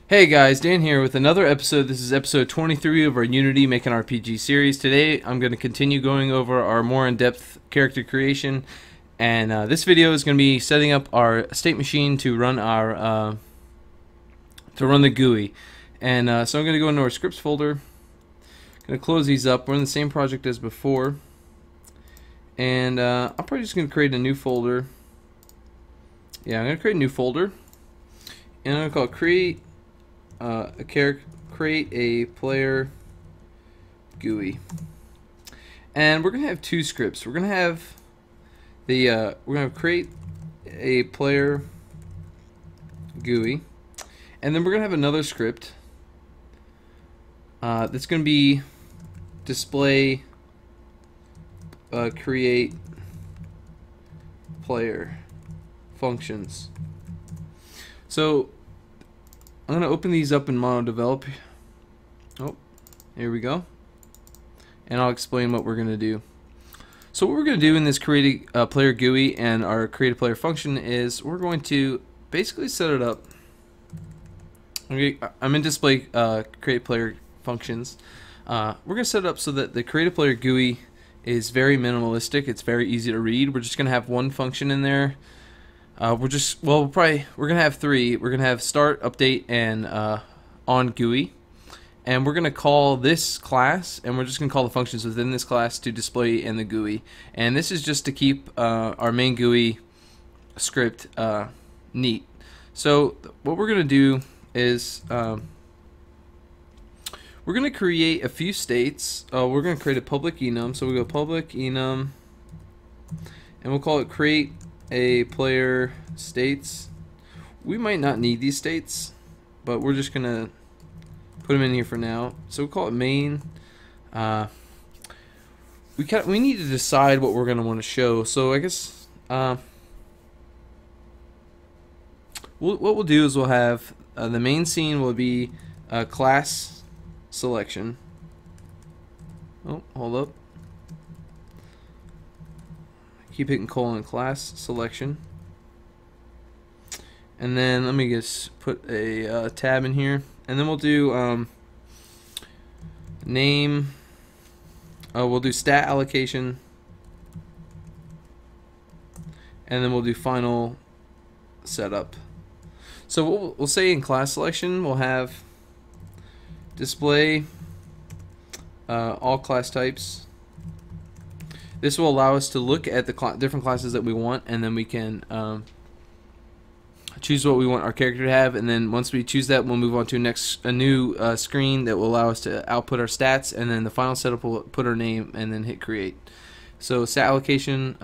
Hey guys, Dan here with another episode. This is episode 23 of our Unity Make an RPG series. Today I'm going to continue going over our more in-depth character creation, and this video is going to be setting up our state machine to run our the GUI. And so I'm going to go into our scripts folder. Going to close these up. We're in the same project as before, and I'm probably just going to create a new folder. Yeah, I'm going to create a new folder, and I'm going to call it create a player GUI, and we're gonna have two scripts. We're gonna have create a player GUI, and then we're gonna have another script that's gonna be display create player functions. So I'm going to open these up in MonoDevelop. Oh, here we go. And I'll explain what we're going to do. So what we're going to do in this create a player GUI and our create a player function is we're going to basically set it up. I'm in display create player functions. We're going to set it up so that the create a player GUI is very minimalistic. It's very easy to read. We're just going to have one function in there. We're gonna have three. We're gonna have start, update, and on GUI, and we're gonna call this class, and we're just gonna call the functions within this class to display in the GUI. And this is just to keep our main GUI script neat. So what we're gonna do is we're gonna create a few states. We're gonna create a public enum. So we go public enum, and we'll call it create a player states. We might not need these states, but we're just gonna put them in here for now. So we'll call it main. We need to decide what we're gonna want to show. So I guess what we'll do is we'll have the main scene will be class selection. Oh, hold up. Keep hitting colon class selection, and then let me just put a tab in here, and then we'll do name. We'll do stat allocation, and then we'll do final setup. So what we'll say in class selection, we'll have display all class types. This will allow us to look at the different classes that we want, and then we can choose what we want our character to have. And then once we choose that, we'll move on to a new screen that will allow us to output our stats, and then the final setup will put our name and then hit create. So stat allocation,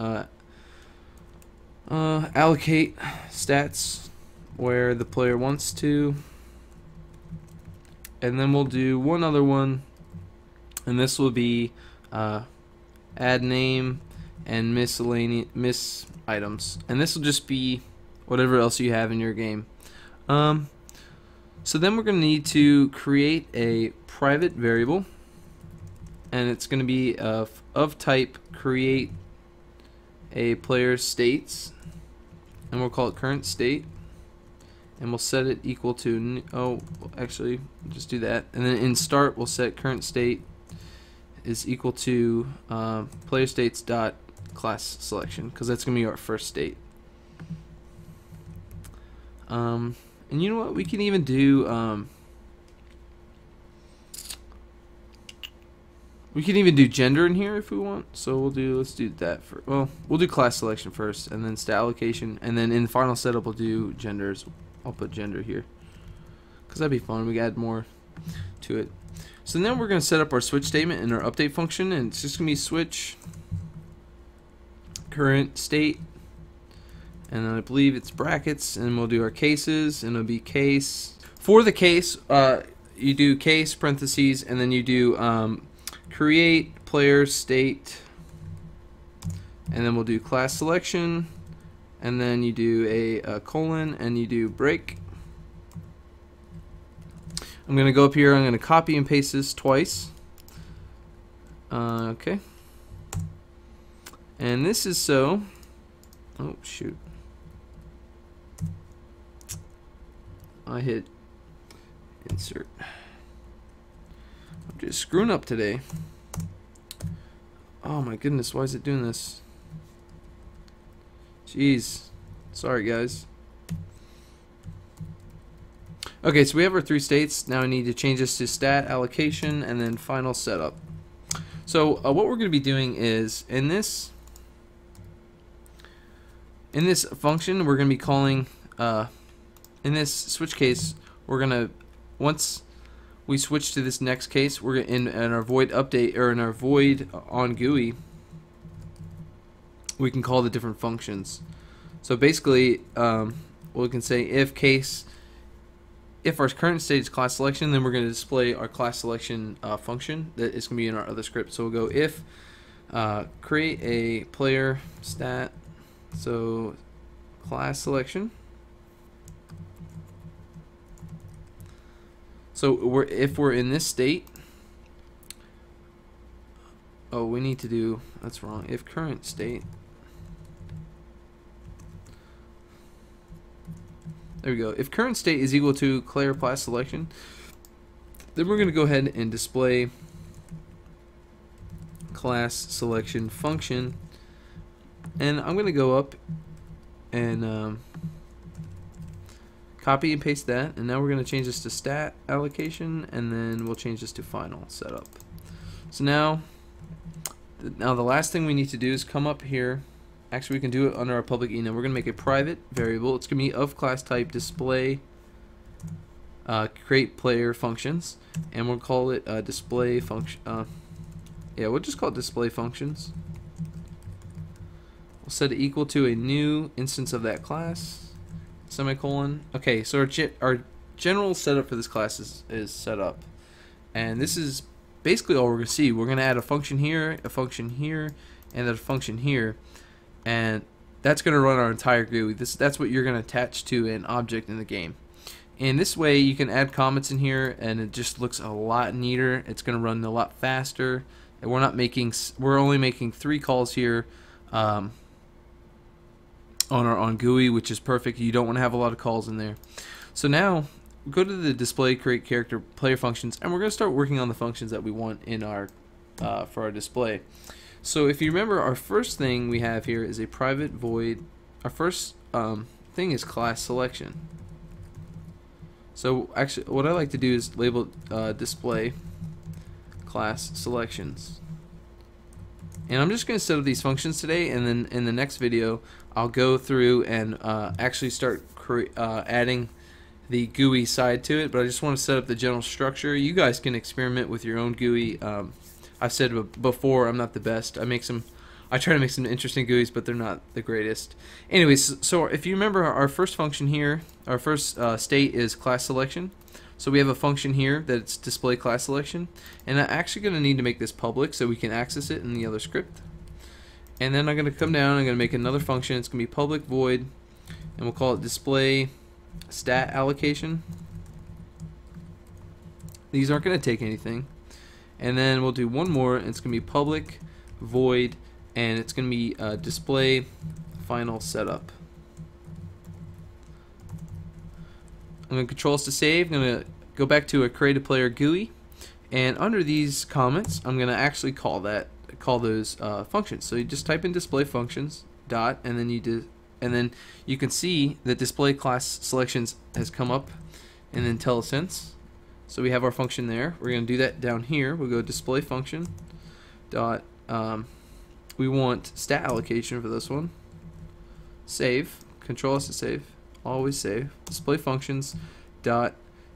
allocate stats where the player wants to, and then we'll do one other one, and this will be add name and miscellaneous items, and this will just be whatever else you have in your game. So then we're going to need to create a private variable, and it's going to be of type create a player states, and we'll call it current state, and we'll set it equal to just do that, and then in start we'll set current state is equal to player states dot class selection, because that's gonna be our first state. And you know what? We can even do gender in here if we want. So let's do that for. Well, we'll do class selection first, and then stat allocation, and then in the final setup we'll do genders. I'll put gender here, because that'd be fun. We can add more to it. So then we're going to set up our switch statement and our update function, and it's just going to be switch current state, and then I believe it's brackets, and we'll do our cases, and it'll be case. For the case, you do case parentheses, and then you do create player state, and then we'll do class selection, and then you do a colon, and you do break. I'm going to go up here, I'm going to copy and paste this twice. Okay. And this is so. Oh, shoot. I hit insert. I'm just screwing up today. Oh my goodness, why is it doing this? Jeez. Sorry, guys. Okay, so we have our 3 states. Now I need to change this to stat, allocation, and then final setup. So what we're going to be doing is in this function, we're going to be calling in this switch case, we're going to, once we switch to this next case, we're in our void update, or in our void on GUI, we can call the different functions. So basically, we can say if our current state is class selection, then we're going to display our class selection function that is going to be in our other script. So we'll go if create a player stat, so class selection. So if we're in this state, oh, we need to do, that's wrong, if current state. There we go. If current state is equal to player class selection, then we're going to go ahead and display class selection function. And I'm going to go up and copy and paste that. And now we're going to change this to stat allocation, and then we'll change this to final setup. So now the last thing we need to do is come up here. Actually, we can do it under our public enum. We're going to make a private variable. It's going to be of class type display create player functions, and we'll call it display function. Yeah, we'll just call it display functions. We'll set it equal to a new instance of that class, semicolon. Okay, so our general setup for this class is set up, and this is basically all we're going to see. We're going to add a function here, and then a function here. And that's going to run our entire GUI. That's what you're going to attach to an object in the game. And this way you can add comments in here, and it just looks a lot neater. It's going to run a lot faster. And we're only making 3 calls here on GUI, which is perfect. You don't want to have a lot of calls in there. So now go to the display create character player functions, and we're going to start working on the functions that we want in our for our display. So if you remember, our first thing we have here is a private void. Our first thing is class selection. So actually, what I like to do is label display class selections. And I'm just going to set up these functions today, and then in the next video I'll go through and actually start adding the GUI side to it. But I just want to set up the general structure. You guys can experiment with your own GUI. I've said before, I'm not the best. I try to make some interesting GUIs, but they're not the greatest. Anyways, so if you remember, our first function here, our first state is class selection. So we have a function here that's display class selection, and I'm actually going to need to make this public so we can access it in the other script. And then I'm going to come down, I'm going to make another function. It's going to be public void, and we'll call it display stat allocation. These aren't going to take anything. And then we'll do one more, and it's going to be public void, and it's going to be display final setup. I'm going to control S to save. I'm going to go back to a create a player GUI, and under these comments I'm going to actually call those functions. So you just type in display functions dot, and then you can see that display class selections has come up in IntelliSense. So we have our function there. We're going to do that down here. We'll go display function dot. We want stat allocation for this one. Save. Control S to save. Always save. Display functions dot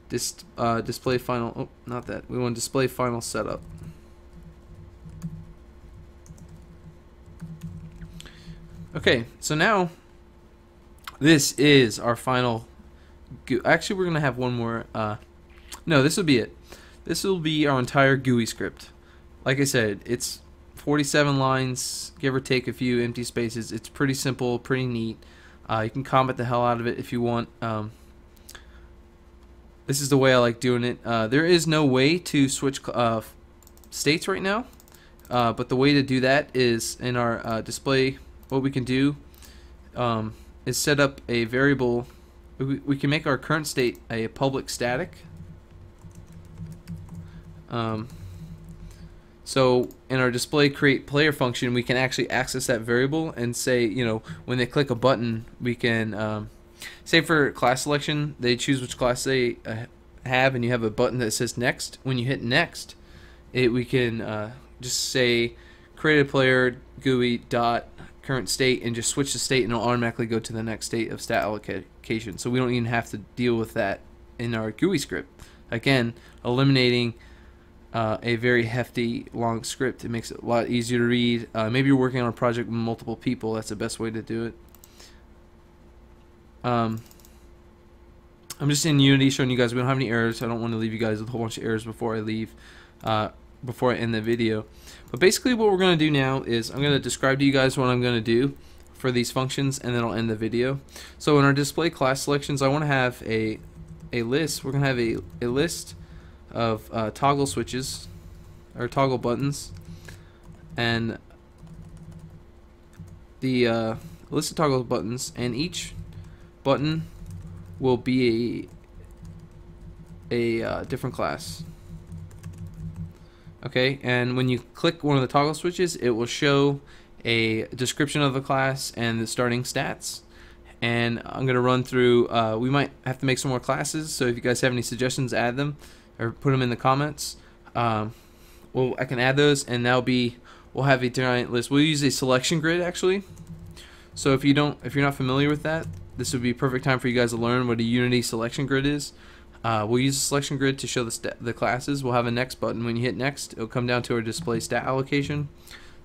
display final. Oh, not that. We want display final setup. Okay. So now this is our final. Actually, we're going to have one more. No, this will be it. This will be our entire GUI script. Like I said, it's 47 lines, give or take a few empty spaces. It's pretty simple, pretty neat. You can comment the hell out of it if you want. This is the way I like doing it. There is no way to switch states right now, but the way to do that is in our display. What we can do is set up a variable. We can make our current state a public static. So in our display create player function, we can actually access that variable and say, you know, when they click a button, we can say for class selection, they choose which class they have, and you have a button that says next. When you hit next, we can just say create a player GUI dot current state and just switch the state, and it'll automatically go to the next state of stat allocation. So we don't even have to deal with that in our GUI script. Again, eliminating a very hefty long script. It makes it a lot easier to read. Maybe you're working on a project with multiple people. That's the best way to do it. I'm just in Unity showing you guys we don't have any errors. I don't want to leave you guys with a whole bunch of errors before I leave, before I end the video. But basically what we're going to do now is I'm going to describe to you guys what I'm going to do for these functions, and then I'll end the video. So in our display class selections, I want to have a list. We're going to have a list of toggle switches or toggle buttons, and the list of toggle buttons, and each button will be a different class. Okay, and when you click one of the toggle switches, it will show a description of the class and the starting stats. And I'm going to run through, we might have to make some more classes, so if you guys have any suggestions, add them or put them in the comments. I can add those, and we'll have a giant list. We'll use a selection grid actually. So if you're not familiar with that, this would be a perfect time for you guys to learn what a Unity selection grid is. We'll use a selection grid to show the classes. We'll have a next button. When you hit next, it'll come down to our display stat allocation.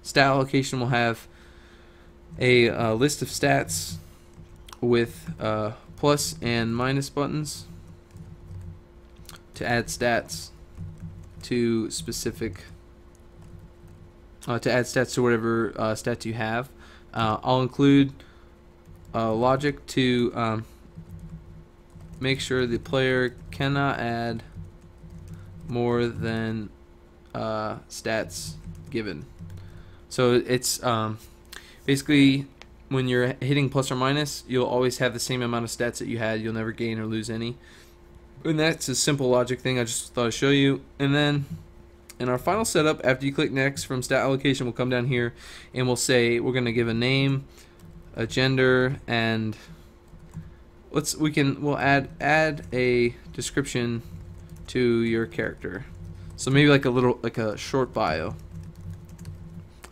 Stat allocation will have a list of stats with plus and minus buttons to add stats to specific to whatever stats you have. I'll include logic to make sure the player cannot add more than stats given. So it's basically when you're hitting plus or minus, you'll always have the same amount of stats that you had. You'll never gain or lose any. And that's a simple logic thing I just thought I'd show you. And then in our final setup, after you click next from stat allocation, we'll come down here and we'll say we're going to give a name, a gender, and we'll add a description to your character. So maybe like a short bio.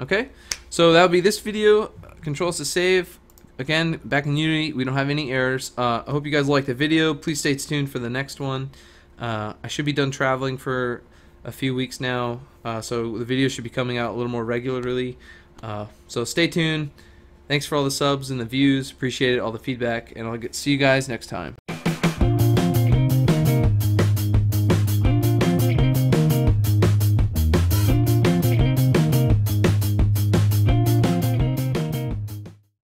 Okay, so that'll be this video. Control to save. Again, back in Unity, we don't have any errors. I hope you guys liked the video. Please stay tuned for the next one. I should be done traveling for a few weeks now, so the video should be coming out a little more regularly. So stay tuned. Thanks for all the subs and the views. Appreciate it, all the feedback, and I'll see you guys next time.